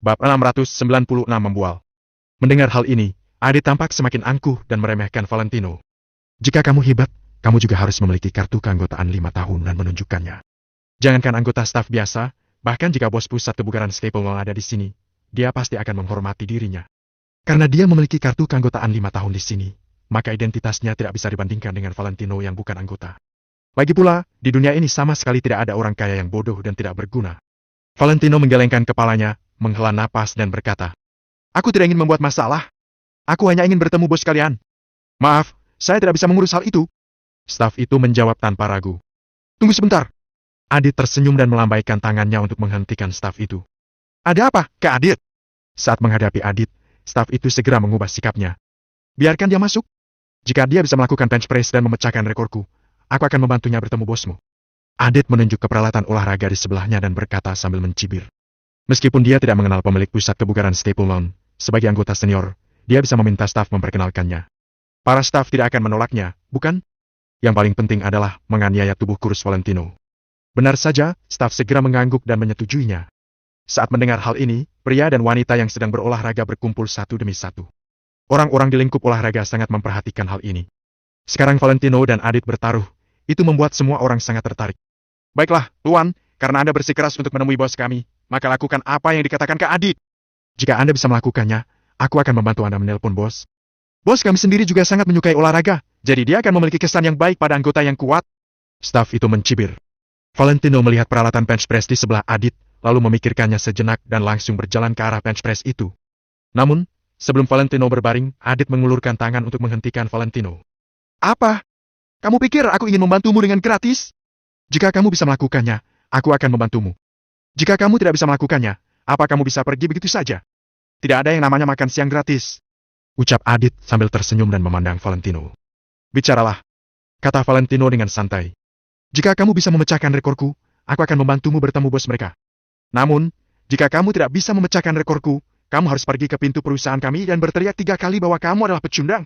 Bab 696 membual. Mendengar hal ini, Adit tampak semakin angkuh dan meremehkan Valentino. Jika kamu hebat, kamu juga harus memiliki kartu keanggotaan 5 tahun dan menunjukkannya. Jangankan anggota staf biasa, bahkan jika bos pusat kebugaran Stapleton ada di sini, dia pasti akan menghormati dirinya. Karena dia memiliki kartu keanggotaan 5 tahun di sini, maka identitasnya tidak bisa dibandingkan dengan Valentino yang bukan anggota. Lagi pula, di dunia ini sama sekali tidak ada orang kaya yang bodoh dan tidak berguna. Valentino menggelengkan kepalanya, menghela napas dan berkata, "Aku tidak ingin membuat masalah. Aku hanya ingin bertemu bos kalian." "Maaf, saya tidak bisa mengurus hal itu." Staf itu menjawab tanpa ragu. "Tunggu sebentar." Adit tersenyum dan melambaikan tangannya untuk menghentikan staf itu. "Ada apa, Kak Adit?" Saat menghadapi Adit, staf itu segera mengubah sikapnya. "Biarkan dia masuk. Jika dia bisa melakukan bench press dan memecahkan rekorku, aku akan membantunya bertemu bosmu." Adit menunjuk ke peralatan olahraga di sebelahnya dan berkata sambil mencibir. Meskipun dia tidak mengenal pemilik pusat kebugaran Stapleton, sebagai anggota senior, dia bisa meminta staf memperkenalkannya. Para staf tidak akan menolaknya, bukan? Yang paling penting adalah menganiaya tubuh kurus Valentino. Benar saja, staf segera mengangguk dan menyetujuinya. Saat mendengar hal ini, pria dan wanita yang sedang berolahraga berkumpul satu demi satu. Orang-orang di lingkup olahraga sangat memperhatikan hal ini. Sekarang Valentino dan Adit bertaruh, itu membuat semua orang sangat tertarik. "Baiklah, Tuan, karena Anda bersikeras untuk menemui bos kami, maka lakukan apa yang dikatakan Kak Adit. Jika Anda bisa melakukannya, aku akan membantu Anda menelpon bos. Bos kami sendiri juga sangat menyukai olahraga, jadi dia akan memiliki kesan yang baik pada anggota yang kuat." Staf itu mencibir. Valentino melihat peralatan bench press di sebelah Adit, lalu memikirkannya sejenak dan langsung berjalan ke arah bench press itu. Namun, sebelum Valentino berbaring, Adit mengulurkan tangan untuk menghentikan Valentino. "Apa? Kamu pikir aku ingin membantumu dengan gratis? Jika kamu bisa melakukannya, aku akan membantumu. Jika kamu tidak bisa melakukannya, apa kamu bisa pergi begitu saja? Tidak ada yang namanya makan siang gratis," ucap Adit sambil tersenyum dan memandang Valentino. "Bicaralah," kata Valentino dengan santai. "Jika kamu bisa memecahkan rekorku, aku akan membantumu bertemu bos mereka. Namun, jika kamu tidak bisa memecahkan rekorku, kamu harus pergi ke pintu perusahaan kami dan berteriak 3 kali bahwa kamu adalah pecundang."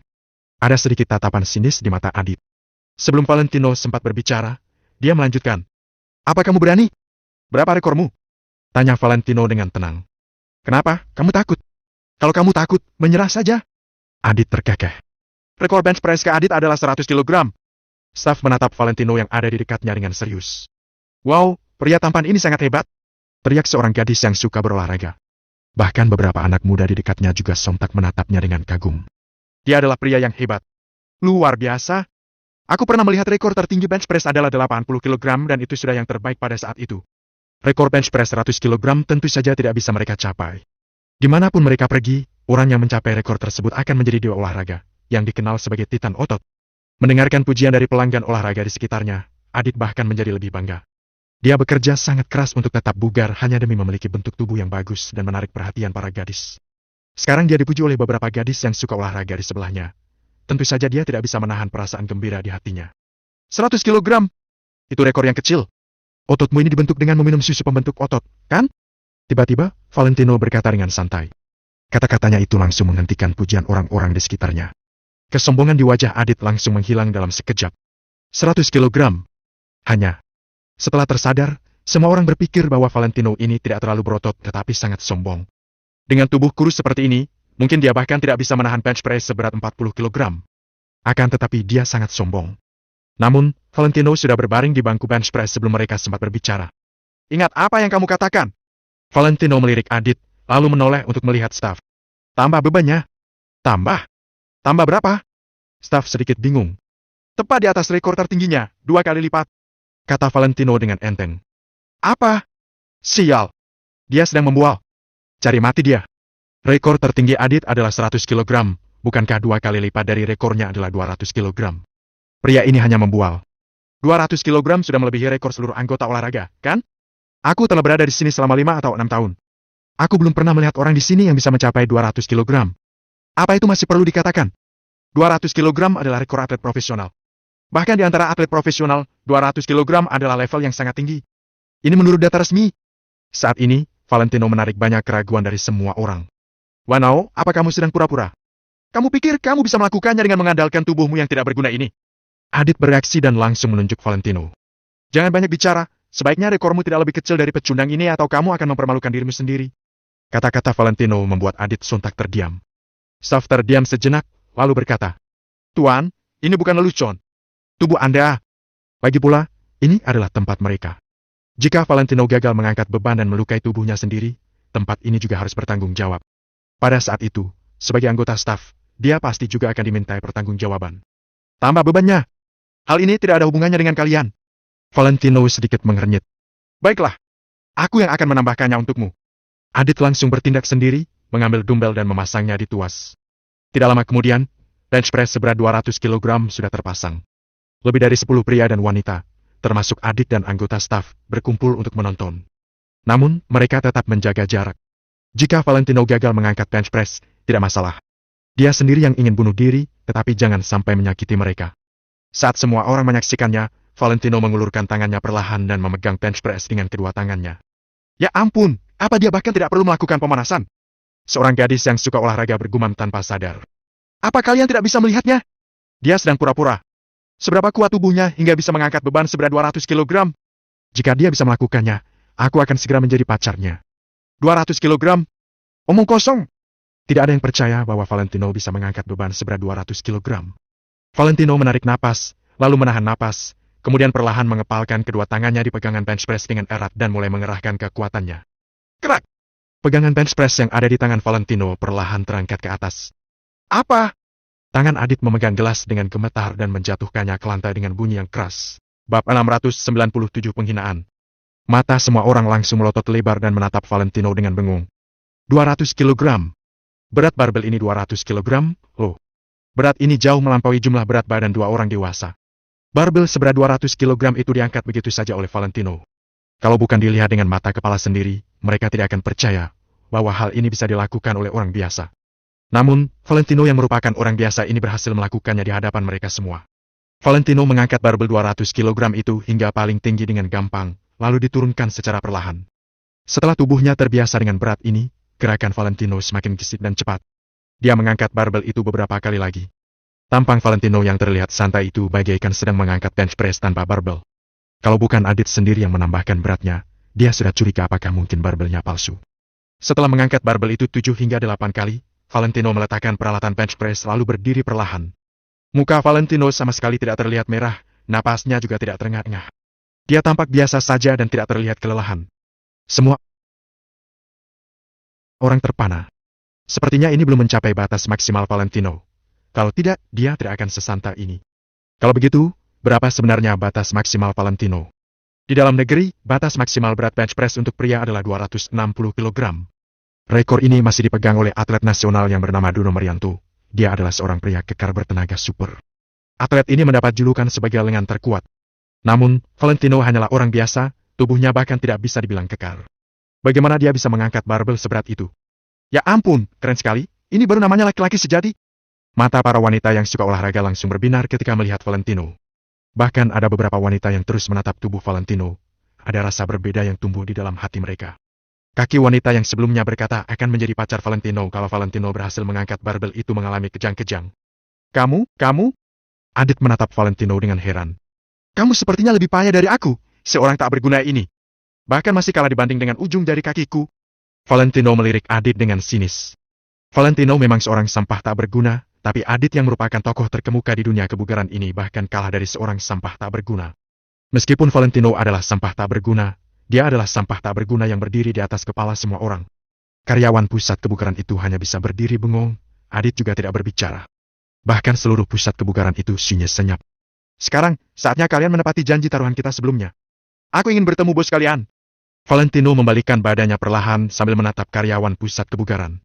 Ada sedikit tatapan sinis di mata Adit. Sebelum Valentino sempat berbicara, dia melanjutkan. "Apa kamu berani? Berapa rekormu?" tanya Valentino dengan tenang. "Kenapa? Kamu takut? Kalau kamu takut, menyerah saja." Adit terkekeh. "Rekor bench press Kak Adit adalah 100 kg. Staf menatap Valentino yang ada di dekatnya dengan serius. "Wow, pria tampan ini sangat hebat," teriak seorang gadis yang suka berolahraga. Bahkan beberapa anak muda di dekatnya juga sontak menatapnya dengan kagum. "Dia adalah pria yang hebat. Luar biasa. Aku pernah melihat rekor tertinggi bench press adalah 80 kg dan itu sudah yang terbaik pada saat itu. Rekor bench press 100 kg tentu saja tidak bisa mereka capai. Dimanapun mereka pergi, orang yang mencapai rekor tersebut akan menjadi dewa olahraga, yang dikenal sebagai Titan Otot." Mendengarkan pujian dari pelanggan olahraga di sekitarnya, Adit bahkan menjadi lebih bangga. Dia bekerja sangat keras untuk tetap bugar hanya demi memiliki bentuk tubuh yang bagus dan menarik perhatian para gadis. Sekarang dia dipuji oleh beberapa gadis yang suka olahraga di sebelahnya. Tentu saja dia tidak bisa menahan perasaan gembira di hatinya. 100 kg? Itu rekor yang kecil. Ototmu ini dibentuk dengan meminum susu pembentuk otot, kan? Tiba-tiba, Valentino berkata dengan santai. Kata-katanya itu langsung menghentikan pujian orang-orang di sekitarnya. Kesombongan di wajah Adit langsung menghilang dalam sekejap. 100 kg. Hanya. Setelah tersadar, semua orang berpikir bahwa Valentino ini tidak terlalu berotot tetapi sangat sombong. Dengan tubuh kurus seperti ini, mungkin dia bahkan tidak bisa menahan bench press seberat 40 kg. Akan tetapi dia sangat sombong. Namun, Valentino sudah berbaring di bangku bench press sebelum mereka sempat berbicara. "Ingat apa yang kamu katakan?" Valentino melirik Adit, lalu menoleh untuk melihat staf. "Tambah bebannya." "Tambah? Tambah berapa?" Staf sedikit bingung. "Tepat di atas rekor tertingginya, 2 kali lipat," kata Valentino dengan enteng. "Apa? Sial. Dia sedang membual. Cari mati dia." Rekor tertinggi Adit adalah 100 kg, bukankah 2 kali lipat dari rekornya adalah 200 kg? Pria ini hanya membual. 200 kg sudah melebihi rekor seluruh anggota olahraga, kan? Aku telah berada di sini selama 5 atau 6 tahun. Aku belum pernah melihat orang di sini yang bisa mencapai 200 kg. Apa itu masih perlu dikatakan? 200 kg adalah rekor atlet profesional. Bahkan di antara atlet profesional, 200 kg adalah level yang sangat tinggi. Ini menurut data resmi. Saat ini, Valentino menarik banyak keraguan dari semua orang. "Wanao, apa kamu sedang pura-pura? Kamu pikir kamu bisa melakukannya dengan mengandalkan tubuhmu yang tidak berguna ini?" Adit bereaksi dan langsung menunjuk Valentino. "Jangan banyak bicara, sebaiknya rekormu tidak lebih kecil dari pecundang ini atau kamu akan mempermalukan dirimu sendiri." Kata-kata Valentino membuat Adit sontak terdiam. Staff terdiam sejenak, lalu berkata, "Tuan, ini bukan lelucon. Tubuh Anda. Lagi pula, ini adalah tempat mereka. Jika Valentino gagal mengangkat beban dan melukai tubuhnya sendiri, tempat ini juga harus bertanggung jawab. Pada saat itu, sebagai anggota staf, dia pasti juga akan dimintai pertanggungjawaban. Tambah bebannya. Hal ini tidak ada hubungannya dengan kalian." Valentino sedikit mengernyit. "Baiklah, aku yang akan menambahkannya untukmu." Adit langsung bertindak sendiri, mengambil dumbbell dan memasangnya di tuas. Tidak lama kemudian, bench press seberat 200 kg sudah terpasang. Lebih dari 10 pria dan wanita, termasuk Adit dan anggota staf, berkumpul untuk menonton. Namun, mereka tetap menjaga jarak. Jika Valentino gagal mengangkat bench press, tidak masalah. Dia sendiri yang ingin bunuh diri, tetapi jangan sampai menyakiti mereka. Saat semua orang menyaksikannya, Valentino mengulurkan tangannya perlahan dan memegang bench press dengan kedua tangannya. Ya ampun, apa dia bahkan tidak perlu melakukan pemanasan? Seorang gadis yang suka olahraga bergumam tanpa sadar. Apa kalian tidak bisa melihatnya? Dia sedang pura-pura. Seberapa kuat tubuhnya hingga bisa mengangkat beban seberat 200 kg? Jika dia bisa melakukannya, aku akan segera menjadi pacarnya. 200 kg? Omong kosong. Tidak ada yang percaya bahwa Valentino bisa mengangkat beban seberat 200 kg. Valentino menarik napas, lalu menahan napas, kemudian perlahan mengepalkan kedua tangannya di pegangan bench press dengan erat dan mulai mengerahkan kekuatannya. Kerak! Pegangan bench press yang ada di tangan Valentino perlahan terangkat ke atas. Apa? Tangan Adit memegang gelas dengan gemetar dan menjatuhkannya ke lantai dengan bunyi yang keras. Bab 697 Penghinaan. Mata semua orang langsung melotot lebar dan menatap Valentino dengan bengung. 200 kg. Berat barbel ini 200 kg, loh. Berat ini jauh melampaui jumlah berat badan dua orang dewasa. Barbel seberat 200 kg itu diangkat begitu saja oleh Valentino. Kalau bukan dilihat dengan mata kepala sendiri, mereka tidak akan percaya bahwa hal ini bisa dilakukan oleh orang biasa. Namun, Valentino yang merupakan orang biasa ini berhasil melakukannya di hadapan mereka semua. Valentino mengangkat barbel 200 kg itu hingga paling tinggi dengan gampang, lalu diturunkan secara perlahan. Setelah tubuhnya terbiasa dengan berat ini, gerakan Valentino semakin gesit dan cepat. Dia mengangkat barbel itu beberapa kali lagi. Tampang Valentino yang terlihat santai itu bagaikan sedang mengangkat bench press tanpa barbel. Kalau bukan Adit sendiri yang menambahkan beratnya, dia sudah curiga apakah mungkin barbelnya palsu. Setelah mengangkat barbel itu 7 hingga 8 kali, Valentino meletakkan peralatan bench press lalu berdiri perlahan. Muka Valentino sama sekali tidak terlihat merah, napasnya juga tidak terengah-engah. Dia tampak biasa saja dan tidak terlihat kelelahan. Semua orang terpana. Sepertinya ini belum mencapai batas maksimal Valentino. Kalau tidak, dia tidak akan sesantai ini. Kalau begitu, berapa sebenarnya batas maksimal Valentino? Di dalam negeri, batas maksimal berat bench press untuk pria adalah 260 kg. Rekor ini masih dipegang oleh atlet nasional yang bernama Dono Marianto. Dia adalah seorang pria kekar bertenaga super. Atlet ini mendapat julukan sebagai lengan terkuat. Namun, Valentino hanyalah orang biasa, tubuhnya bahkan tidak bisa dibilang kekar. Bagaimana dia bisa mengangkat barbel seberat itu? Ya ampun, keren sekali. Ini baru namanya laki-laki sejati. Mata para wanita yang suka olahraga langsung berbinar ketika melihat Valentino. Bahkan ada beberapa wanita yang terus menatap tubuh Valentino. Ada rasa berbeda yang tumbuh di dalam hati mereka. Kaki wanita yang sebelumnya berkata akan menjadi pacar Valentino kalau Valentino berhasil mengangkat barbel itu mengalami kejang-kejang. Kamu? Adit menatap Valentino dengan heran. Kamu sepertinya lebih payah dari aku, seorang tak berguna ini. Bahkan masih kalah dibanding dengan ujung jari kakiku. Valentino melirik Adit dengan sinis. Valentino memang seorang sampah tak berguna, tapi Adit yang merupakan tokoh terkemuka di dunia kebugaran ini bahkan kalah dari seorang sampah tak berguna. Meskipun Valentino adalah sampah tak berguna, dia adalah sampah tak berguna yang berdiri di atas kepala semua orang. Karyawan pusat kebugaran itu hanya bisa berdiri bengong, Adit juga tidak berbicara. Bahkan seluruh pusat kebugaran itu sunyi senyap. Sekarang, saatnya kalian menepati janji taruhan kita sebelumnya. Aku ingin bertemu bos kalian. Valentino membalikkan badannya perlahan sambil menatap karyawan pusat kebugaran.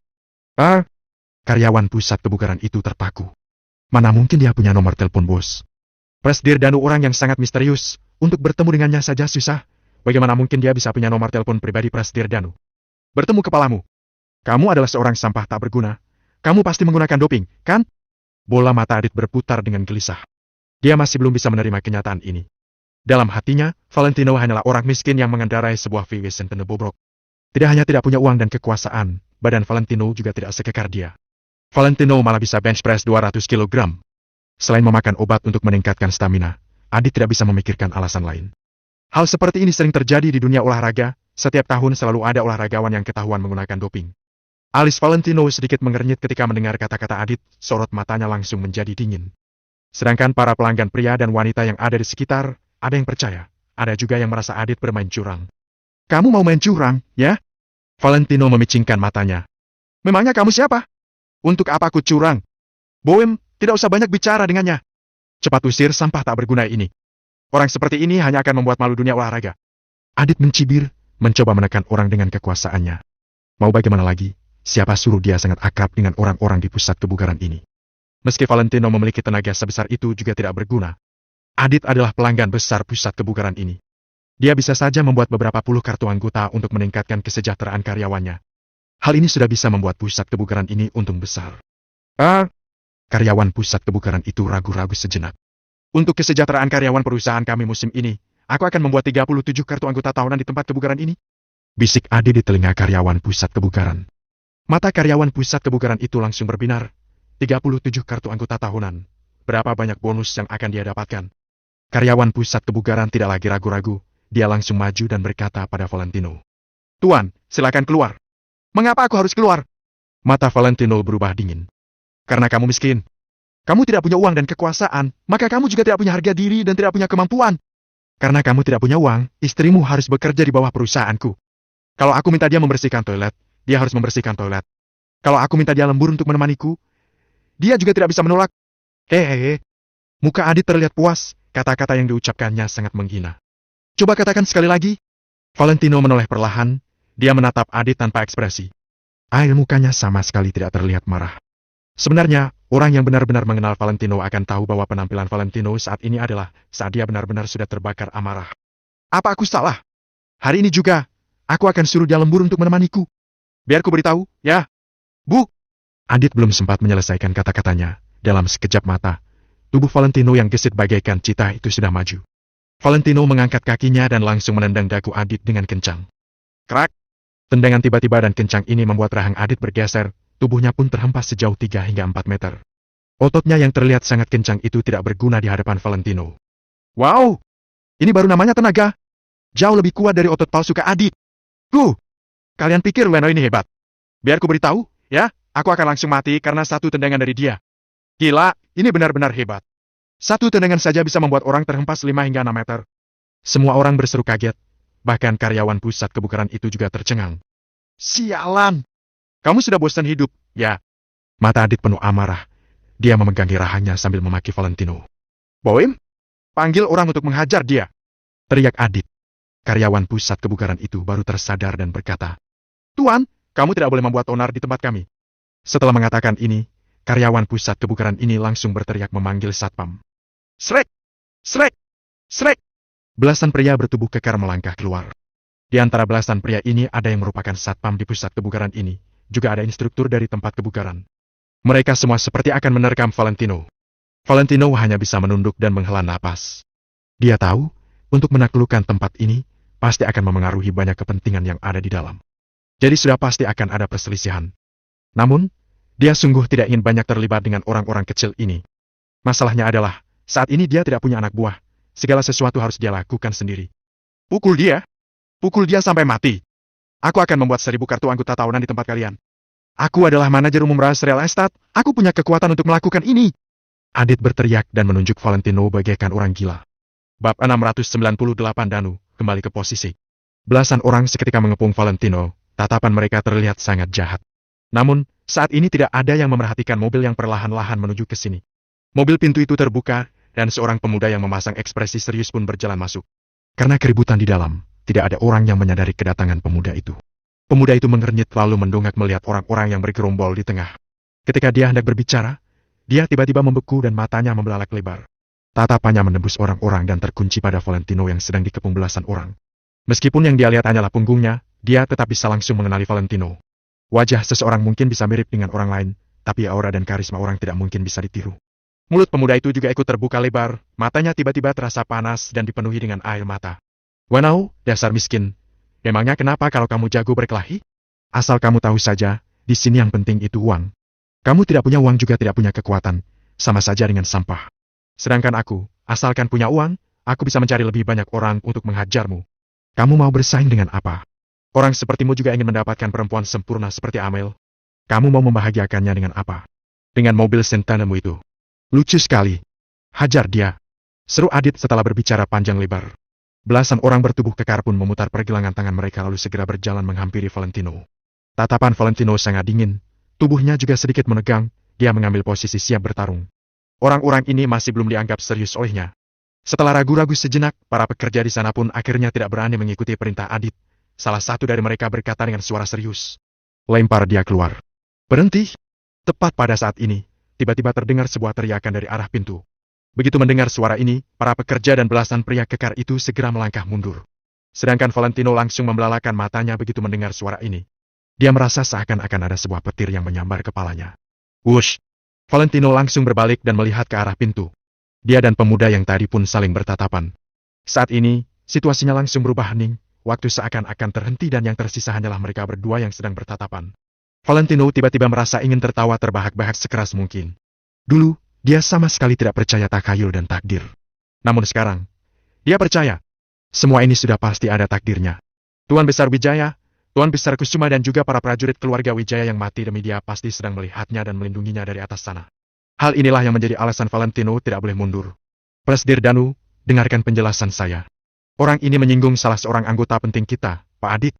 Karyawan pusat kebugaran itu terpaku. Mana mungkin dia punya nomor telepon bos? Presdir Danu orang yang sangat misterius, untuk bertemu dengannya saja susah. Bagaimana mungkin dia bisa punya nomor telepon pribadi Presdir Danu? Bertemu kepalamu. Kamu adalah seorang sampah tak berguna. Kamu pasti menggunakan doping, kan? Bola mata Adit berputar dengan gelisah. Dia masih belum bisa menerima kenyataan ini. Dalam hatinya, Valentino hanyalah orang miskin yang mengendarai sebuah VW Centene bobrok. Tidak hanya tidak punya uang dan kekuasaan, badan Valentino juga tidak sekekar dia. Valentino malah bisa bench press 200 kg. Selain memakan obat untuk meningkatkan stamina, Adit tidak bisa memikirkan alasan lain. Hal seperti ini sering terjadi di dunia olahraga, setiap tahun selalu ada olahragawan yang ketahuan menggunakan doping. Alis Valentino sedikit mengernyit ketika mendengar kata-kata Adit, sorot matanya langsung menjadi dingin. Sedangkan para pelanggan pria dan wanita yang ada di sekitar, ada yang percaya, ada juga yang merasa Adit bermain curang. Kamu mau main curang, ya? Valentino memicingkan matanya. Memangnya kamu siapa? Untuk apa aku curang? Boem, tidak usah banyak bicara dengannya. Cepat usir sampah tak berguna ini. Orang seperti ini hanya akan membuat malu dunia olahraga. Adit mencibir, mencoba menekan orang dengan kekuasaannya. Mau bagaimana lagi? Siapa suruh dia sangat akrab dengan orang-orang di pusat kebugaran ini? Meski Valentino memiliki tenaga sebesar itu juga tidak berguna. Adit adalah pelanggan besar pusat kebugaran ini. Dia bisa saja membuat beberapa puluh kartu anggota untuk meningkatkan kesejahteraan karyawannya. Hal ini sudah bisa membuat pusat kebugaran ini untung besar. Karyawan pusat kebugaran itu ragu-ragu sejenak. Untuk kesejahteraan karyawan perusahaan kami musim ini, aku akan membuat 37 kartu anggota tahunan di tempat kebugaran ini. Bisik Adit di telinga karyawan pusat kebugaran. Mata karyawan pusat kebugaran itu langsung berbinar. 37 kartu anggota tahunan. Berapa banyak bonus yang akan dia dapatkan? Karyawan pusat kebugaran tidak lagi ragu-ragu. Dia langsung maju dan berkata pada Valentino. Tuan, silakan keluar. Mengapa aku harus keluar? Mata Valentino berubah dingin. Karena kamu miskin. Kamu tidak punya uang dan kekuasaan, maka kamu juga tidak punya harga diri dan tidak punya kemampuan. Karena kamu tidak punya uang, istrimu harus bekerja di bawah perusahaanku. Kalau aku minta dia membersihkan toilet, dia harus membersihkan toilet. Kalau aku minta dia lembur untuk menemaniku, dia juga tidak bisa menolak. Muka Adit terlihat puas, kata-kata yang diucapkannya sangat menghina. Coba katakan sekali lagi. Valentino menoleh perlahan, dia menatap Adit tanpa ekspresi. Air mukanya sama sekali tidak terlihat marah. Sebenarnya, orang yang benar-benar mengenal Valentino akan tahu bahwa penampilan Valentino saat ini adalah saat dia benar-benar sudah terbakar amarah. Apa aku salah? Hari ini juga, aku akan suruh dia lembur untuk menemaniku. Biar ku beritahu, ya. Bu! Adit belum sempat menyelesaikan kata-katanya. Dalam sekejap mata, tubuh Valentino yang gesit bagaikan cita itu sudah maju. Valentino mengangkat kakinya dan langsung menendang dagu Adit dengan kencang. Krak! Tendangan tiba-tiba dan kencang ini membuat rahang Adit bergeser, tubuhnya pun terhempas sejauh 3 hingga 4 meter. Ototnya yang terlihat sangat kencang itu tidak berguna di hadapan Valentino. Wow! Ini baru namanya tenaga. Jauh lebih kuat dari otot palsu Kak Adit. Kalian pikir Leno ini hebat? Biar ku beritahu, ya, aku akan langsung mati karena satu tendangan dari dia. Gila, ini benar-benar hebat. Satu tendangan saja bisa membuat orang terhempas 5 hingga 6 meter. Semua orang berseru kaget. Bahkan karyawan pusat kebugaran itu juga tercengang. Sialan! Kamu sudah bosan hidup, ya? Mata Adit penuh amarah. Dia memegangi rahangnya sambil memaki Valentino. Boim, panggil orang untuk menghajar dia. Teriak Adit. Karyawan pusat kebugaran itu baru tersadar dan berkata, Tuan, kamu tidak boleh membuat onar di tempat kami. Setelah mengatakan ini, karyawan pusat kebugaran ini langsung berteriak memanggil satpam. Srek! Srek! Srek! Belasan pria bertubuh kekar melangkah keluar. Di antara belasan pria ini ada yang merupakan satpam di pusat kebugaran ini, juga ada instruktur dari tempat kebugaran. Mereka semua seperti akan menerkam Valentino. Valentino hanya bisa menunduk dan menghela napas. Dia tahu, untuk menaklukkan tempat ini, pasti akan memengaruhi banyak kepentingan yang ada di dalam. Jadi sudah pasti akan ada perselisihan. Namun, dia sungguh tidak ingin banyak terlibat dengan orang-orang kecil ini. Masalahnya adalah, saat ini dia tidak punya anak buah. Segala sesuatu harus dia lakukan sendiri. Pukul dia. Pukul dia sampai mati. Aku akan membuat 1000 kartu anggota tahunan di tempat kalian. Aku adalah manajer umum Ras Real Estate. Aku punya kekuatan untuk melakukan ini. Adit berteriak dan menunjuk Valentino bagaikan orang gila. Bab 698 Danu, kembali ke posisi. Belasan orang seketika mengepung Valentino, tatapan mereka terlihat sangat jahat. Namun, saat ini tidak ada yang memerhatikan mobil yang perlahan-lahan menuju ke sini. Mobil pintu itu terbuka, dan seorang pemuda yang memasang ekspresi serius pun berjalan masuk. Karena keributan di dalam, tidak ada orang yang menyadari kedatangan pemuda itu. Pemuda itu mengernyit lalu mendongak melihat orang-orang yang bergerombol di tengah. Ketika dia hendak berbicara, dia tiba-tiba membeku dan matanya membelalak lebar. Tatapannya menembus orang-orang dan terkunci pada Valentino yang sedang dikepung belasan orang. Meskipun yang dia lihat hanyalah punggungnya, dia tetap bisa langsung mengenali Valentino. Wajah seseorang mungkin bisa mirip dengan orang lain, tapi aura dan karisma orang tidak mungkin bisa ditiru. Mulut pemuda itu juga ikut terbuka lebar, matanya tiba-tiba terasa panas dan dipenuhi dengan air mata. Wanau, dasar miskin. Memangnya kenapa kalau kamu jago berkelahi? Asal kamu tahu saja, di sini yang penting itu uang. Kamu tidak punya uang juga tidak punya kekuatan, sama saja dengan sampah. Sedangkan aku, asalkan punya uang, aku bisa mencari lebih banyak orang untuk menghajarmu. Kamu mau bersaing dengan apa? Orang sepertimu juga ingin mendapatkan perempuan sempurna seperti Amel. Kamu mau membahagiakannya dengan apa? Dengan mobil Sentanemu itu. Lucu sekali. Hajar dia. Seru Adit setelah berbicara panjang lebar. Belasan orang bertubuh kekar pun memutar pergelangan tangan mereka lalu segera berjalan menghampiri Valentino. Tatapan Valentino sangat dingin. Tubuhnya juga sedikit menegang. Dia mengambil posisi siap bertarung. Orang-orang ini masih belum dianggap serius olehnya. Setelah ragu-ragu sejenak, para pekerja di sana pun akhirnya tidak berani mengikuti perintah Adit. Salah satu dari mereka berkata dengan suara serius. Lempar dia keluar. Berhenti. Tepat pada saat ini, tiba-tiba terdengar sebuah teriakan dari arah pintu. Begitu mendengar suara ini, para pekerja dan belasan pria kekar itu segera melangkah mundur. Sedangkan Valentino langsung membelalakan matanya begitu mendengar suara ini. Dia merasa seakan-akan ada sebuah petir yang menyambar kepalanya. Wush! Valentino langsung berbalik dan melihat ke arah pintu. Dia dan pemuda yang tadi pun saling bertatapan. Saat ini, situasinya langsung berubah hening. Waktu seakan-akan terhenti dan yang tersisa hanyalah mereka berdua yang sedang bertatapan. Valentino tiba-tiba merasa ingin tertawa terbahak-bahak sekeras mungkin. Dulu, dia sama sekali tidak percaya takhayul dan takdir. Namun sekarang, dia percaya. Semua ini sudah pasti ada takdirnya. Tuan Besar Wijaya, Tuan Besar Kusuma dan juga para prajurit keluarga Wijaya yang mati demi dia pasti sedang melihatnya dan melindunginya dari atas sana. Hal inilah yang menjadi alasan Valentino tidak boleh mundur. Presdir Danu, dengarkan penjelasan saya. Orang ini menyinggung salah seorang anggota penting kita, Pak Adit.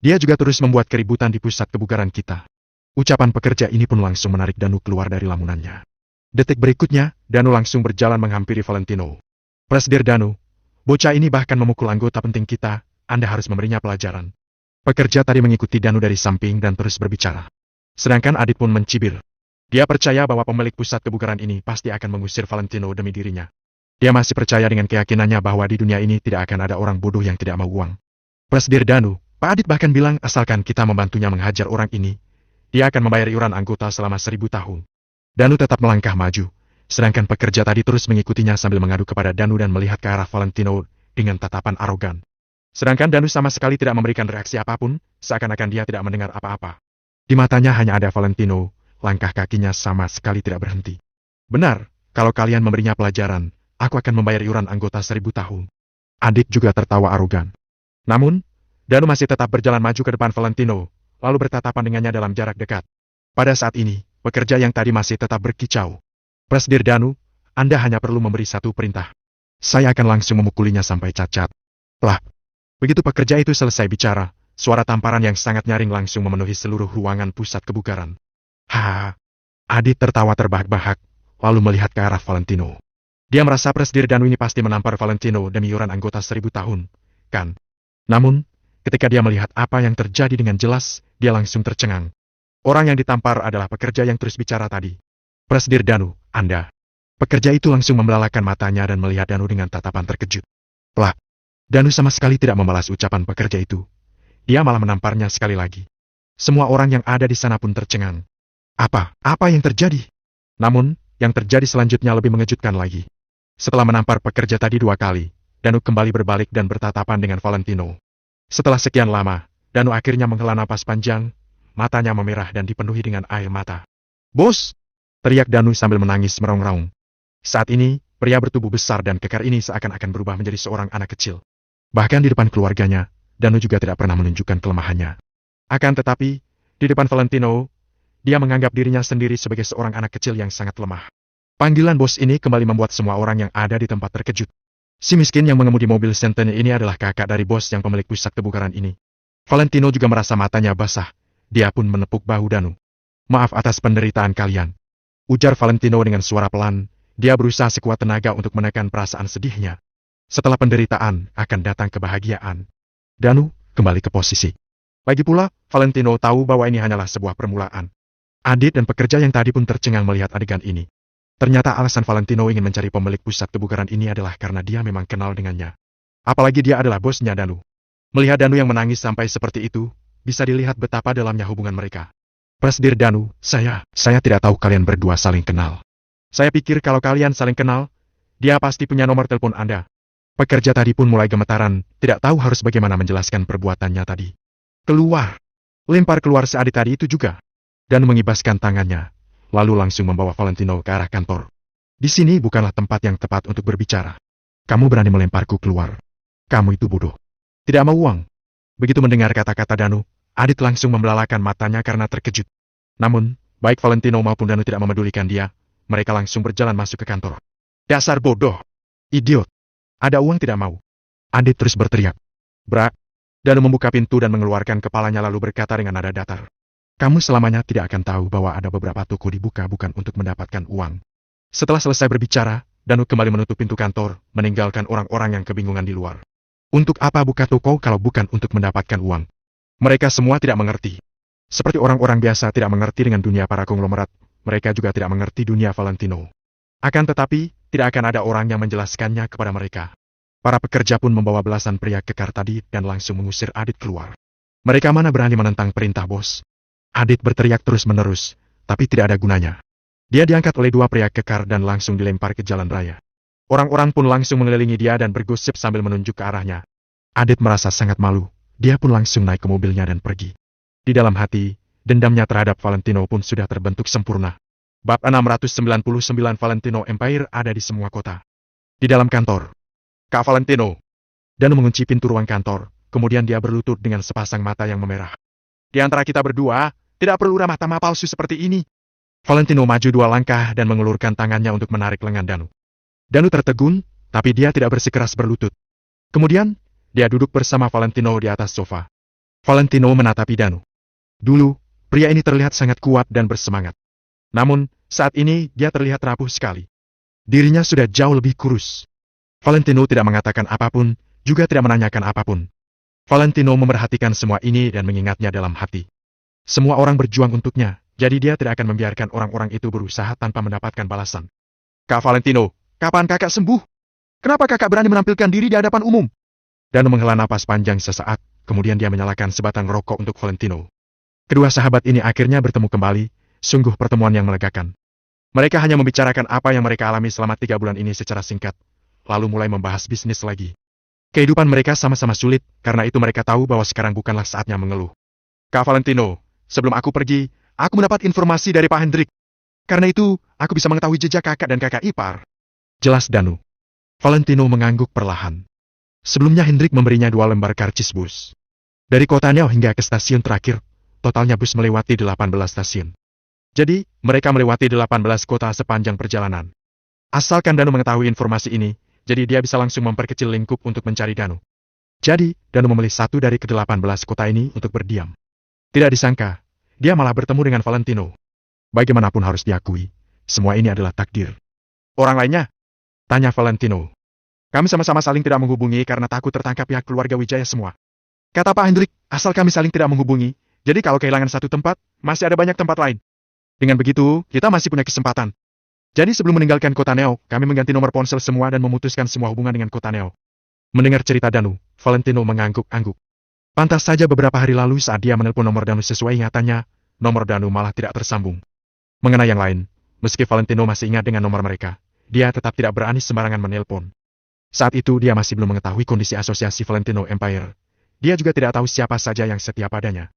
Dia juga terus membuat keributan di pusat kebugaran kita. Ucapan pekerja ini pun langsung menarik Danu keluar dari lamunannya. Detik berikutnya, Danu langsung berjalan menghampiri Valentino. Presdir Danu, bocah ini bahkan memukul anggota penting kita, Anda harus memberinya pelajaran. Pekerja tadi mengikuti Danu dari samping dan terus berbicara. Sedangkan Adit pun mencibir. Dia percaya bahwa pemilik pusat kebugaran ini pasti akan mengusir Valentino demi dirinya. Dia masih percaya dengan keyakinannya bahwa di dunia ini tidak akan ada orang bodoh yang tidak mau uang. Presdir Danu, Pak Adit bahkan bilang asalkan kita membantunya menghajar orang ini, dia akan membayar iuran anggota selama 1000 tahun. Danu tetap melangkah maju, sedangkan pekerja tadi terus mengikutinya sambil mengadu kepada Danu dan melihat ke arah Valentino dengan tatapan arogan. Sedangkan Danu sama sekali tidak memberikan reaksi apapun, seakan-akan dia tidak mendengar apa-apa. Di matanya hanya ada Valentino, langkah kakinya sama sekali tidak berhenti. Benar, kalau kalian memberinya pelajaran, aku akan membayar iuran anggota 1000 tahun. Adit juga tertawa arogan. Namun, Danu masih tetap berjalan maju ke depan Valentino, lalu bertatapan dengannya dalam jarak dekat. Pada saat ini, pekerja yang tadi masih tetap berkicau. Presdir Danu, Anda hanya perlu memberi satu perintah. Saya akan langsung memukulinya sampai cacat. Lah. Begitu pekerja itu selesai bicara, suara tamparan yang sangat nyaring langsung memenuhi seluruh ruangan pusat kebugaran. Hahaha. Adit tertawa terbahak-bahak, lalu melihat ke arah Valentino. Dia merasa Presdir Danu ini pasti menampar Valentino demi iuran anggota 1000 tahun, kan? Namun, ketika dia melihat apa yang terjadi dengan jelas, dia langsung tercengang. Orang yang ditampar adalah pekerja yang terus bicara tadi. Presdir Danu, Anda. Pekerja itu langsung membelalakan matanya dan melihat Danu dengan tatapan terkejut. Plak. Danu sama sekali tidak membalas ucapan pekerja itu. Dia malah menamparnya sekali lagi. Semua orang yang ada di sana pun tercengang. Apa yang terjadi? Namun, yang terjadi selanjutnya lebih mengejutkan lagi. Setelah menampar pekerja tadi 2 kali, Danu kembali berbalik dan bertatapan dengan Valentino. Setelah sekian lama, Danu akhirnya menghela napas panjang, matanya memerah dan dipenuhi dengan air mata. Bos! Teriak Danu sambil menangis meraung-raung. Saat ini, pria bertubuh besar dan kekar ini seakan-akan berubah menjadi seorang anak kecil. Bahkan di depan keluarganya, Danu juga tidak pernah menunjukkan kelemahannya. Akan tetapi, di depan Valentino, dia menganggap dirinya sendiri sebagai seorang anak kecil yang sangat lemah. Panggilan bos ini kembali membuat semua orang yang ada di tempat terkejut. Si miskin yang mengemudi mobil Centene ini adalah kakak dari bos yang pemilik pusat kebugaran ini. Valentino juga merasa matanya basah. Dia pun menepuk bahu Danu. Maaf atas penderitaan kalian. Ujar Valentino dengan suara pelan. Dia berusaha sekuat tenaga untuk menekan perasaan sedihnya. Setelah penderitaan, akan datang kebahagiaan. Danu, kembali ke posisi. Lagi pula, Valentino tahu bahwa ini hanyalah sebuah permulaan. Adit dan pekerja yang tadi pun tercengang melihat adegan ini. Ternyata alasan Valentino ingin mencari pemilik pusat kebugaran ini adalah karena dia memang kenal dengannya. Apalagi dia adalah bosnya Danu. Melihat Danu yang menangis sampai seperti itu, bisa dilihat betapa dalamnya hubungan mereka. Presdir Danu, saya tidak tahu kalian berdua saling kenal. Saya pikir kalau kalian saling kenal, dia pasti punya nomor telepon Anda. Pekerja tadi pun mulai gemetaran, tidak tahu harus bagaimana menjelaskan perbuatannya tadi. Keluar. Lempar keluar si Adit tadi itu juga. Dan mengibaskan tangannya. Lalu langsung membawa Valentino ke arah kantor. Di sini bukanlah tempat yang tepat untuk berbicara. Kamu berani melemparku keluar. Kamu itu bodoh. Tidak mau uang. Begitu mendengar kata-kata Danu, Adit langsung membelalakan matanya karena terkejut. Namun, baik Valentino maupun Danu tidak memedulikan dia, mereka langsung berjalan masuk ke kantor. Dasar bodoh! Idiot! Ada uang tidak mau. Adit terus berteriak. Bra! Danu membuka pintu dan mengeluarkan kepalanya lalu berkata dengan nada datar. Kamu selamanya tidak akan tahu bahwa ada beberapa toko dibuka bukan untuk mendapatkan uang. Setelah selesai berbicara, Danu kembali menutup pintu kantor, meninggalkan orang-orang yang kebingungan di luar. Untuk apa buka toko kalau bukan untuk mendapatkan uang? Mereka semua tidak mengerti. Seperti orang-orang biasa tidak mengerti dengan dunia para konglomerat, mereka juga tidak mengerti dunia Valentino. Akan tetapi, tidak akan ada orang yang menjelaskannya kepada mereka. Para pekerja pun membawa belasan pria kekar tadi dan langsung mengusir Adit keluar. Mereka mana berani menentang perintah bos? Adit berteriak terus-menerus, tapi tidak ada gunanya. Dia diangkat oleh dua pria kekar dan langsung dilempar ke jalan raya. Orang-orang pun langsung mengelilingi dia dan bergosip sambil menunjuk ke arahnya. Adit merasa sangat malu, dia pun langsung naik ke mobilnya dan pergi. Di dalam hati, dendamnya terhadap Valentino pun sudah terbentuk sempurna. Bab 699 Valentino Empire ada di semua kota. Di dalam kantor. Kak Valentino. Danu mengunci pintu ruang kantor, kemudian dia berlutut dengan sepasang mata yang memerah. Di antara kita berdua, tidak perlu ramah tamah palsu seperti ini. Valentino maju 2 langkah dan mengulurkan tangannya untuk menarik lengan Danu. Danu tertegun, tapi dia tidak bersikeras berlutut. Kemudian, dia duduk bersama Valentino di atas sofa. Valentino menatapi Danu. Dulu, pria ini terlihat sangat kuat dan bersemangat. Namun, saat ini dia terlihat rapuh sekali. Dirinya sudah jauh lebih kurus. Valentino tidak mengatakan apapun, juga tidak menanyakan apapun. Valentino memerhatikan semua ini dan mengingatnya dalam hati. Semua orang berjuang untuknya, jadi dia tidak akan membiarkan orang-orang itu berusaha tanpa mendapatkan balasan. Kak Valentino, kapan kakak sembuh? Kenapa kakak berani menampilkan diri di hadapan umum? Dan menghela napas panjang sesaat, kemudian dia menyalakan sebatang rokok untuk Valentino. Kedua sahabat ini akhirnya bertemu kembali, sungguh pertemuan yang melegakan. Mereka hanya membicarakan apa yang mereka alami selama 3 bulan ini secara singkat, lalu mulai membahas bisnis lagi. Kehidupan mereka sama-sama sulit, karena itu mereka tahu bahwa sekarang bukanlah saatnya mengeluh. Kak Valentino, sebelum aku pergi, aku mendapat informasi dari Pak Hendrik. Karena itu, aku bisa mengetahui jejak kakak dan kakak ipar. Jelas Danu. Valentino mengangguk perlahan. Sebelumnya Hendrik memberinya 2 lembar karcis bus. Dari kota Neo hingga ke stasiun terakhir, totalnya bus melewati 18 stasiun. Jadi, mereka melewati 18 kota sepanjang perjalanan. Asalkan Danu mengetahui informasi ini, jadi dia bisa langsung memperkecil lingkup untuk mencari Danu. Jadi, Danu memilih satu dari ke-18 kota ini untuk berdiam. Tidak disangka, dia malah bertemu dengan Valentino. Bagaimanapun harus diakui, semua ini adalah takdir. Orang lainnya? Tanya Valentino. Kami sama-sama saling tidak menghubungi karena takut tertangkap pihak keluarga Wijaya semua. Kata Pak Hendrik, asal kami saling tidak menghubungi, jadi kalau kehilangan satu tempat, masih ada banyak tempat lain. Dengan begitu, kita masih punya kesempatan. Jadi sebelum meninggalkan kota Neo, kami mengganti nomor ponsel semua dan memutuskan semua hubungan dengan kota Neo. Mendengar cerita Danu, Valentino mengangguk-angguk. Pantas saja beberapa hari lalu saat dia menelpon nomor Danu sesuai ingatannya, nomor Danu malah tidak tersambung. Mengenai yang lain, meski Valentino masih ingat dengan nomor mereka, dia tetap tidak berani sembarangan menelpon. Saat itu dia masih belum mengetahui kondisi asosiasi Valentino Empire. Dia juga tidak tahu siapa saja yang setia padanya.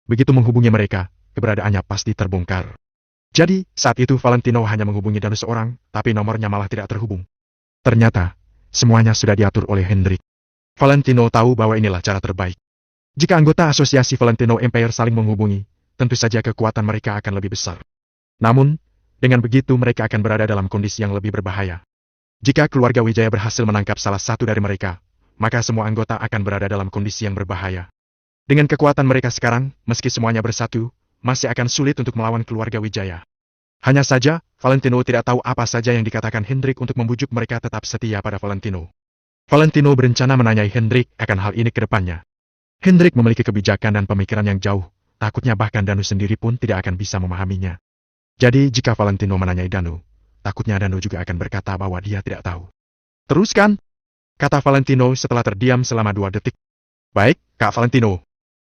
Begitu menghubungi mereka, keberadaannya pasti terbongkar. Jadi, saat itu Valentino hanya menghubungi Danu seorang, tapi nomornya malah tidak terhubung. Ternyata, semuanya sudah diatur oleh Hendrik. Valentino tahu bahwa inilah cara terbaik. Jika anggota asosiasi Valentino Empire saling menghubungi, tentu saja kekuatan mereka akan lebih besar. Namun, dengan begitu mereka akan berada dalam kondisi yang lebih berbahaya. Jika keluarga Wijaya berhasil menangkap salah satu dari mereka, maka semua anggota akan berada dalam kondisi yang berbahaya. Dengan kekuatan mereka sekarang, meski semuanya bersatu, masih akan sulit untuk melawan keluarga Wijaya. Hanya saja, Valentino tidak tahu apa saja yang dikatakan Hendrik untuk membujuk mereka tetap setia pada Valentino. Valentino berencana menanyai Hendrik akan hal ini ke depannya. Hendrik memiliki kebijakan dan pemikiran yang jauh, takutnya bahkan Danu sendiri pun tidak akan bisa memahaminya. Jadi jika Valentino menanyai Danu, takutnya Danu juga akan berkata bahwa dia tidak tahu. Teruskan, kata Valentino setelah terdiam selama 2 detik. Baik, Kak Valentino.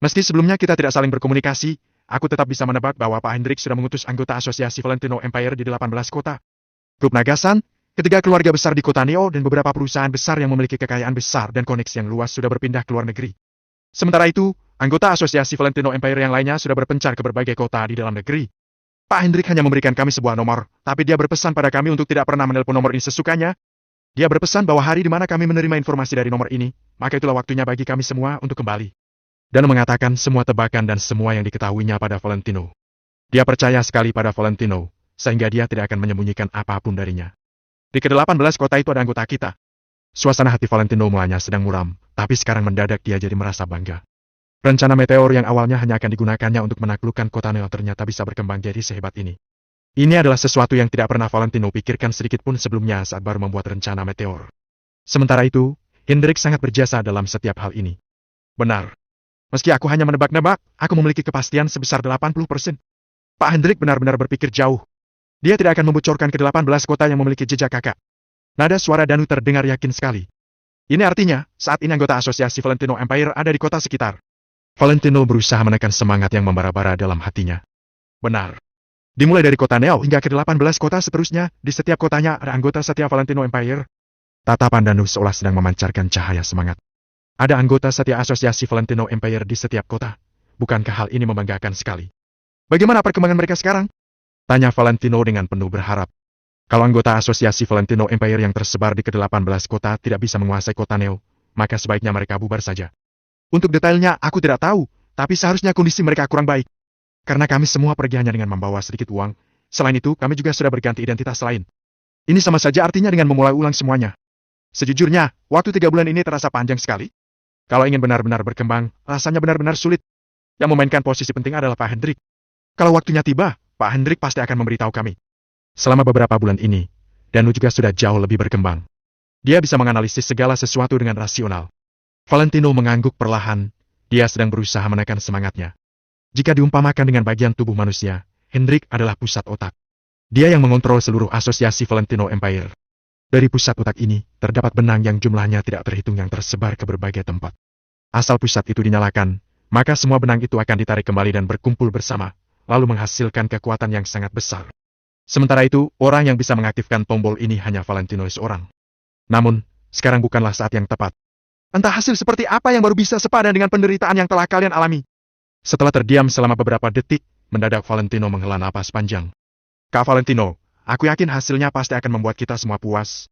Meski sebelumnya kita tidak saling berkomunikasi, aku tetap bisa menebak bahwa Pak Hendrik sudah mengutus anggota asosiasi Valentino Empire di 18 kota. Grup Nagasan, ketiga keluarga besar di kota Neo dan beberapa perusahaan besar yang memiliki kekayaan besar dan koneksi yang luas sudah berpindah ke luar negeri. Sementara itu, anggota asosiasi Valentino Empire yang lainnya sudah berpencar ke berbagai kota di dalam negeri. Pak Hendrik hanya memberikan kami sebuah nomor, tapi dia berpesan pada kami untuk tidak pernah menelpon nomor ini sesukanya. Dia berpesan bahwa hari di mana kami menerima informasi dari nomor ini, maka itulah waktunya bagi kami semua untuk kembali. Dan mengatakan semua tebakan dan semua yang diketahuinya pada Valentino. Dia percaya sekali pada Valentino, sehingga dia tidak akan menyembunyikan apapun darinya. Di ke-18 kota itu ada anggota kita. Suasana hati Valentino mulanya sedang muram, tapi sekarang mendadak dia jadi merasa bangga. Rencana meteor yang awalnya hanya akan digunakannya untuk menaklukkan kota Neo ternyata bisa berkembang jadi sehebat ini. Ini adalah sesuatu yang tidak pernah Valentino pikirkan sedikit pun sebelumnya saat baru membuat rencana meteor. Sementara itu, Hendrik sangat berjasa dalam setiap hal ini. Benar. Meski aku hanya menebak-nebak, aku memiliki kepastian sebesar 80%. Pak Hendrik benar-benar berpikir jauh. Dia tidak akan membocorkan ke-18 kota yang memiliki jejak kakak. Nada suara Danu terdengar yakin sekali. Ini artinya, saat ini anggota asosiasi Valentino Empire ada di kota sekitar. Valentino berusaha menekan semangat yang membara-bara dalam hatinya. Benar. Dimulai dari kota Neo hingga ke-18 kota seterusnya, di setiap kotanya ada anggota setia Valentino Empire. Tatapan Danu seolah sedang memancarkan cahaya semangat. Ada anggota setia asosiasi Valentino Empire di setiap kota. Bukankah hal ini membanggakan sekali? Bagaimana perkembangan mereka sekarang? Tanya Valentino dengan penuh berharap. Kalau anggota asosiasi Valentino Empire yang tersebar di ke-18 kota tidak bisa menguasai kota Neo, maka sebaiknya mereka bubar saja. Untuk detailnya aku tidak tahu, tapi seharusnya kondisi mereka kurang baik. Karena kami semua pergi hanya dengan membawa sedikit uang, selain itu kami juga sudah berganti identitas lain. Ini sama saja artinya dengan memulai ulang semuanya. Sejujurnya, waktu 3 bulan ini terasa panjang sekali. Kalau ingin benar-benar berkembang, rasanya benar-benar sulit. Yang memainkan posisi penting adalah Pak Hendrik. Kalau waktunya tiba, Pak Hendrik pasti akan memberitahu kami. Selama beberapa bulan ini, Danu juga sudah jauh lebih berkembang. Dia bisa menganalisis segala sesuatu dengan rasional. Valentino mengangguk perlahan, dia sedang berusaha menekan semangatnya. Jika diumpamakan dengan bagian tubuh manusia, Hendrik adalah pusat otak. Dia yang mengontrol seluruh asosiasi Valentino Empire. Dari pusat otak ini, terdapat benang yang jumlahnya tidak terhitung yang tersebar ke berbagai tempat. Asal pusat itu dinyalakan, maka semua benang itu akan ditarik kembali dan berkumpul bersama, lalu menghasilkan kekuatan yang sangat besar. Sementara itu, orang yang bisa mengaktifkan tombol ini hanya Valentino seorang. Namun, sekarang bukanlah saat yang tepat. Entah hasil seperti apa yang baru bisa sepadan dengan penderitaan yang telah kalian alami. Setelah terdiam selama beberapa detik, mendadak Valentino menghela napas panjang. Kak Valentino, aku yakin hasilnya pasti akan membuat kita semua puas.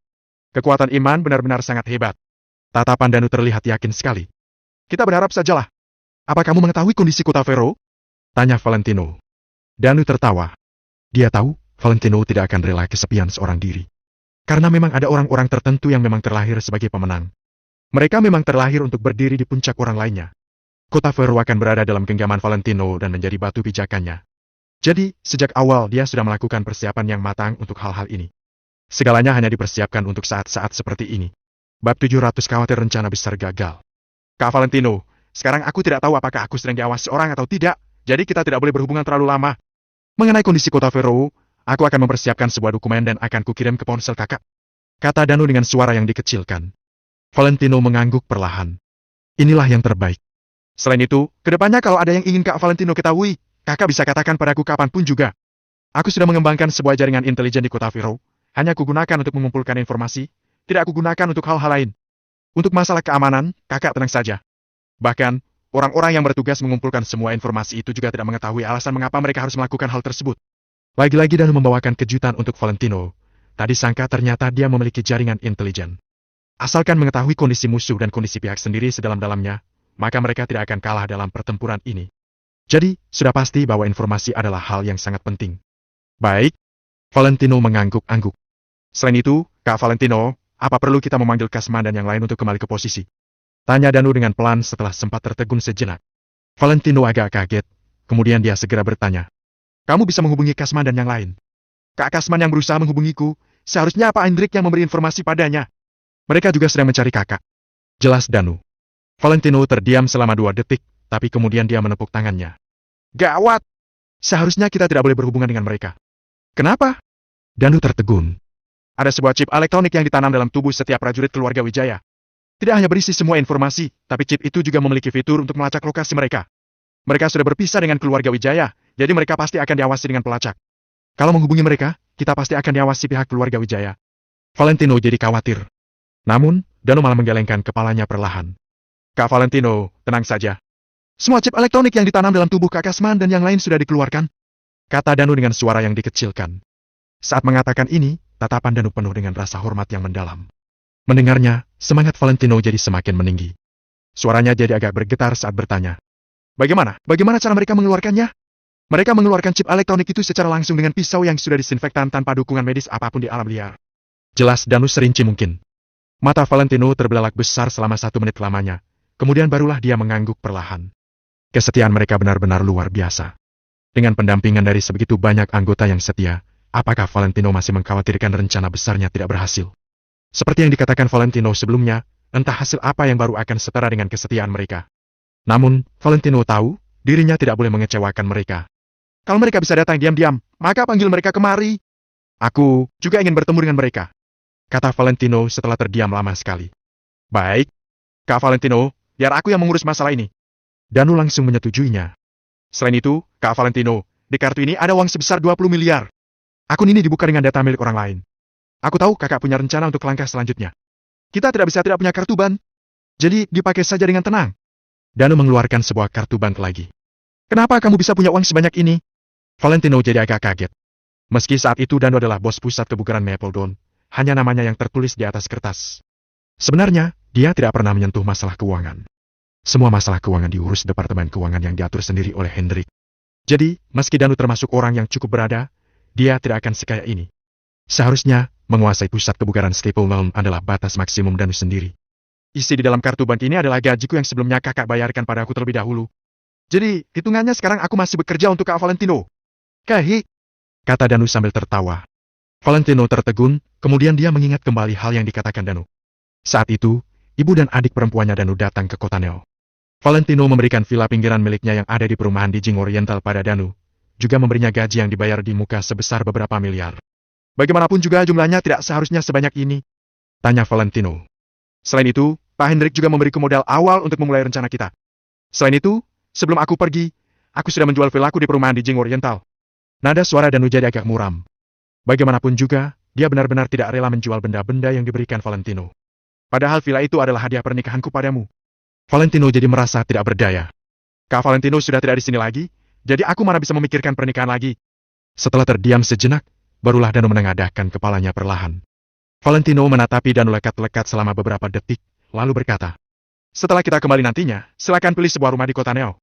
Kekuatan iman benar-benar sangat hebat. Tatapan Danu terlihat yakin sekali. Kita berharap sajalah. Apa kamu mengetahui kondisi kota Vero? Tanya Valentino. Danu tertawa. Dia tahu, Valentino tidak akan rela kesepian seorang diri. Karena memang ada orang-orang tertentu yang memang terlahir sebagai pemenang. Mereka memang terlahir untuk berdiri di puncak orang lainnya. Kota Vero akan berada dalam genggaman Valentino dan menjadi batu pijakannya. Jadi, sejak awal dia sudah melakukan persiapan yang matang untuk hal-hal ini. Segalanya hanya dipersiapkan untuk saat-saat seperti ini. Bab 700 khawatir rencana besar gagal. Kak Valentino, sekarang aku tidak tahu apakah aku sedang diawasi orang atau tidak, jadi kita tidak boleh berhubungan terlalu lama. Mengenai kondisi kota Vero, aku akan mempersiapkan sebuah dokumen dan akan kukirim ke ponsel kakak. Kata Danu dengan suara yang dikecilkan. Valentino mengangguk perlahan. Inilah yang terbaik. Selain itu, kedepannya kalau ada yang ingin Kak Valentino ketahui, kakak bisa katakan padaku kapanpun juga. Aku sudah mengembangkan sebuah jaringan intelijen di kota Vero, hanya kugunakan untuk mengumpulkan informasi, tidak kugunakan untuk hal-hal lain. Untuk masalah keamanan, kakak tenang saja. Bahkan, orang-orang yang bertugas mengumpulkan semua informasi itu juga tidak mengetahui alasan mengapa mereka harus melakukan hal tersebut. Lagi-lagi Danu membawakan kejutan untuk Valentino. Tadi sangka ternyata dia memiliki jaringan intelijen. Asalkan mengetahui kondisi musuh dan kondisi pihak sendiri sedalam-dalamnya, maka mereka tidak akan kalah dalam pertempuran ini. Jadi, sudah pasti bahwa informasi adalah hal yang sangat penting. Baik. Valentino mengangguk-angguk. Selain itu, Kak Valentino, apa perlu kita memanggil Kasman dan yang lain untuk kembali ke posisi? Tanya Danu dengan pelan setelah sempat tertegun sejenak. Valentino agak kaget, kemudian dia segera bertanya. Kamu bisa menghubungi Kasman dan yang lain? Kak Kasman yang berusaha menghubungiku, seharusnya Pak Hendrik yang memberi informasi padanya. Mereka juga sedang mencari kakak. Jelas Danu. Valentino terdiam selama 2 detik, tapi kemudian dia menepuk tangannya. Gawat! Seharusnya kita tidak boleh berhubungan dengan mereka. Kenapa? Danu tertegun. Ada sebuah chip elektronik yang ditanam dalam tubuh setiap prajurit keluarga Wijaya. Tidak hanya berisi semua informasi, tapi chip itu juga memiliki fitur untuk melacak lokasi mereka. Mereka sudah berpisah dengan keluarga Wijaya, jadi mereka pasti akan diawasi dengan pelacak. Kalau menghubungi mereka, kita pasti akan diawasi pihak keluarga Wijaya. Valentino jadi khawatir. Namun, Danu malah menggelengkan kepalanya perlahan. Kak Valentino, tenang saja. Semua chip elektronik yang ditanam dalam tubuh Kak Kasman dan yang lain sudah dikeluarkan. Kata Danu dengan suara yang dikecilkan. Saat mengatakan ini, tatapan Danu penuh dengan rasa hormat yang mendalam. Mendengarnya, semangat Valentino jadi semakin meninggi. Suaranya jadi agak bergetar saat bertanya. Bagaimana cara mereka mengeluarkannya? Mereka mengeluarkan chip elektronik itu secara langsung dengan pisau yang sudah disinfektan tanpa dukungan medis apapun di alam liar. Jelas Danu serinci mungkin. Mata Valentino terbelalak besar selama 1 menit lamanya. Kemudian barulah dia mengangguk perlahan. Kesetiaan mereka benar-benar luar biasa. Dengan pendampingan dari sebegitu banyak anggota yang setia, apakah Valentino masih mengkhawatirkan rencana besarnya tidak berhasil? Seperti yang dikatakan Valentino sebelumnya, entah hasil apa yang baru akan setara dengan kesetiaan mereka. Namun, Valentino tahu, dirinya tidak boleh mengecewakan mereka. Kalau mereka bisa datang diam-diam, maka panggil mereka kemari. Aku juga ingin bertemu dengan mereka, kata Valentino setelah terdiam lama sekali. Baik, Kak Valentino, biar aku yang mengurus masalah ini. Danu langsung menyetujuinya. Selain itu, Kak Valentino, di kartu ini ada uang sebesar 20 miliar. Akun ini dibuka dengan data milik orang lain. Aku tahu kakak punya rencana untuk langkah selanjutnya. Kita tidak bisa tidak punya kartu bank. Jadi, dipakai saja dengan tenang. Danu mengeluarkan sebuah kartu bank lagi. Kenapa kamu bisa punya uang sebanyak ini? Valentino jadi agak kaget. Meski saat itu Danu adalah bos pusat kebugaran Mapledon, hanya namanya yang tertulis di atas kertas. Sebenarnya, dia tidak pernah menyentuh masalah keuangan. Semua masalah keuangan diurus Departemen Keuangan yang diatur sendiri oleh Hendrik. Jadi, meski Danu termasuk orang yang cukup berada, dia tidak akan sekaya ini. Seharusnya, menguasai pusat kebugaran Stapleton adalah batas maksimum Danu sendiri. Isi di dalam kartu bank ini adalah gajiku yang sebelumnya kakak bayarkan pada aku terlebih dahulu. Jadi, hitungannya sekarang aku masih bekerja untuk Kak Valentino. Kahi, kata Danu sambil tertawa. Valentino tertegun, kemudian dia mengingat kembali hal yang dikatakan Danu. Saat itu, ibu dan adik perempuannya Danu datang ke kota Neo. Valentino memberikan villa pinggiran miliknya yang ada di perumahan di Jing Oriental pada Danu, juga memberinya gaji yang dibayar di muka sebesar beberapa miliar. Bagaimanapun juga jumlahnya tidak seharusnya sebanyak ini, tanya Valentino. Selain itu, Pak Hendrik juga memberiku modal awal untuk memulai rencana kita. Selain itu, sebelum aku pergi, aku sudah menjual villaku di perumahan di Jing Oriental. Nada suara Danu jadi agak muram. Bagaimanapun juga, dia benar-benar tidak rela menjual benda-benda yang diberikan Valentino. Padahal villa itu adalah hadiah pernikahanku padamu. Valentino jadi merasa tidak berdaya. Kak Valentino sudah tidak di sini lagi, jadi aku mana bisa memikirkan pernikahan lagi. Setelah terdiam sejenak, barulah Danu menengadahkan kepalanya perlahan. Valentino menatapi Danu lekat-lekat selama beberapa detik, lalu berkata, setelah kita kembali nantinya, silakan pilih sebuah rumah di kota Neo.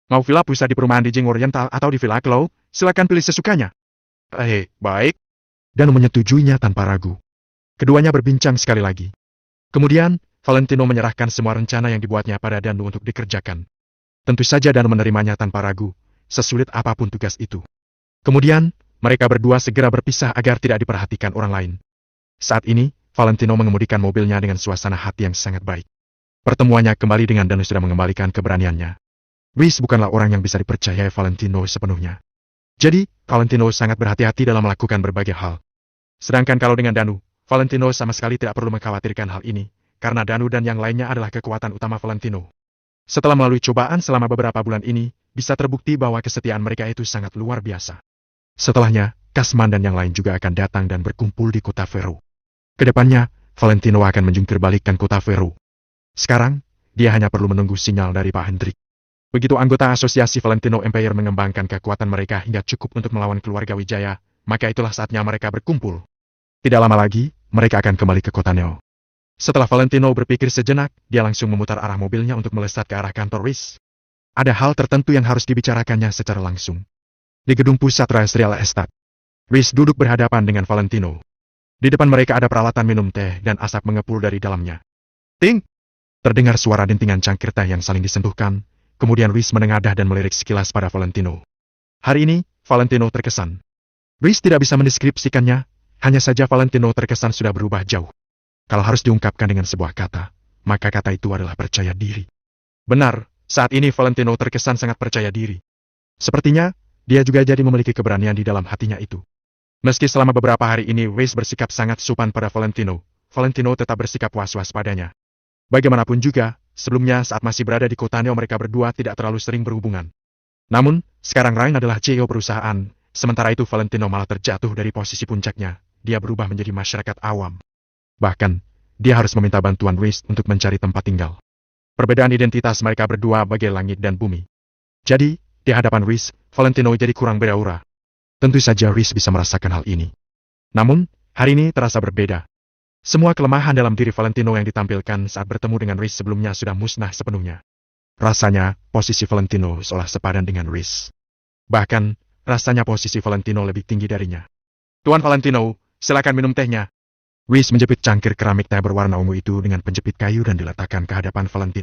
Mau villa pusat di perumahan di Jing Oriental atau di Villa Clow, silakan pilih sesukanya. Baik. Danu menyetujuinya tanpa ragu. Keduanya berbincang sekali lagi. Kemudian, Valentino menyerahkan semua rencana yang dibuatnya pada Danu untuk dikerjakan. Tentu saja Danu menerimanya tanpa ragu, sesulit apapun tugas itu. Kemudian, mereka berdua segera berpisah agar tidak diperhatikan orang lain. Saat ini, Valentino mengemudikan mobilnya dengan suasana hati yang sangat baik. Pertemuannya kembali dengan Danu sudah mengembalikan keberaniannya. Rhys bukanlah orang yang bisa dipercayai Valentino sepenuhnya. Jadi, Valentino sangat berhati-hati dalam melakukan berbagai hal. Sedangkan kalau dengan Danu, Valentino sama sekali tidak perlu mengkhawatirkan hal ini, karena Danu dan yang lainnya adalah kekuatan utama Valentino. Setelah melalui cobaan selama beberapa bulan ini, bisa terbukti bahwa kesetiaan mereka itu sangat luar biasa. Setelahnya, Kasman dan yang lain juga akan datang dan berkumpul di kota Vero. Kedepannya, Valentino akan menjungkirbalikkan kota Vero. Sekarang, dia hanya perlu menunggu sinyal dari Pak Hendrik. Begitu anggota asosiasi Valentino Empire mengembangkan kekuatan mereka hingga cukup untuk melawan keluarga Wijaya, maka itulah saatnya mereka berkumpul. Tidak lama lagi, mereka akan kembali ke kota Neo. Setelah Valentino berpikir sejenak, dia langsung memutar arah mobilnya untuk melesat ke arah kantor Rhys. Ada hal tertentu yang harus dibicarakannya secara langsung. Di gedung pusat Real Estate, Rhys duduk berhadapan dengan Valentino. Di depan mereka ada peralatan minum teh dan asap mengepul dari dalamnya. Ting! Terdengar suara dentingan cangkir teh yang saling disentuhkan. Kemudian Rhys menengadah dan melirik sekilas pada Valentino. Hari ini, Valentino terkesan. Rhys tidak bisa mendeskripsikannya, hanya saja Valentino terkesan sudah berubah jauh. Kalau harus diungkapkan dengan sebuah kata, maka kata itu adalah percaya diri. Benar, saat ini Valentino terkesan sangat percaya diri. Sepertinya, dia juga jadi memiliki keberanian di dalam hatinya itu. Meski selama beberapa hari ini Rhys bersikap sangat sopan pada Valentino, Valentino tetap bersikap was-was padanya. Bagaimanapun juga, sebelumnya saat masih berada di kota Neo mereka berdua tidak terlalu sering berhubungan. Namun, sekarang Ryan adalah CEO perusahaan, sementara itu Valentino malah terjatuh dari posisi puncaknya, dia berubah menjadi masyarakat awam. Bahkan, dia harus meminta bantuan Rhys untuk mencari tempat tinggal. Perbedaan identitas mereka berdua bagai langit dan bumi. Jadi, di hadapan Rhys, Valentino jadi kurang beraura. Tentu saja Rhys bisa merasakan hal ini. Namun, hari ini terasa berbeda. Semua kelemahan dalam diri Valentino yang ditampilkan saat bertemu dengan Rhys sebelumnya sudah musnah sepenuhnya. Rasanya, posisi Valentino seolah sepadan dengan Rhys. Bahkan, rasanya posisi Valentino lebih tinggi darinya. Tuan Valentino, silakan minum tehnya. Wis menjepit cangkir keramik teh berwarna ungu itu dengan penjepit kayu dan diletakkan ke hadapan Valentino.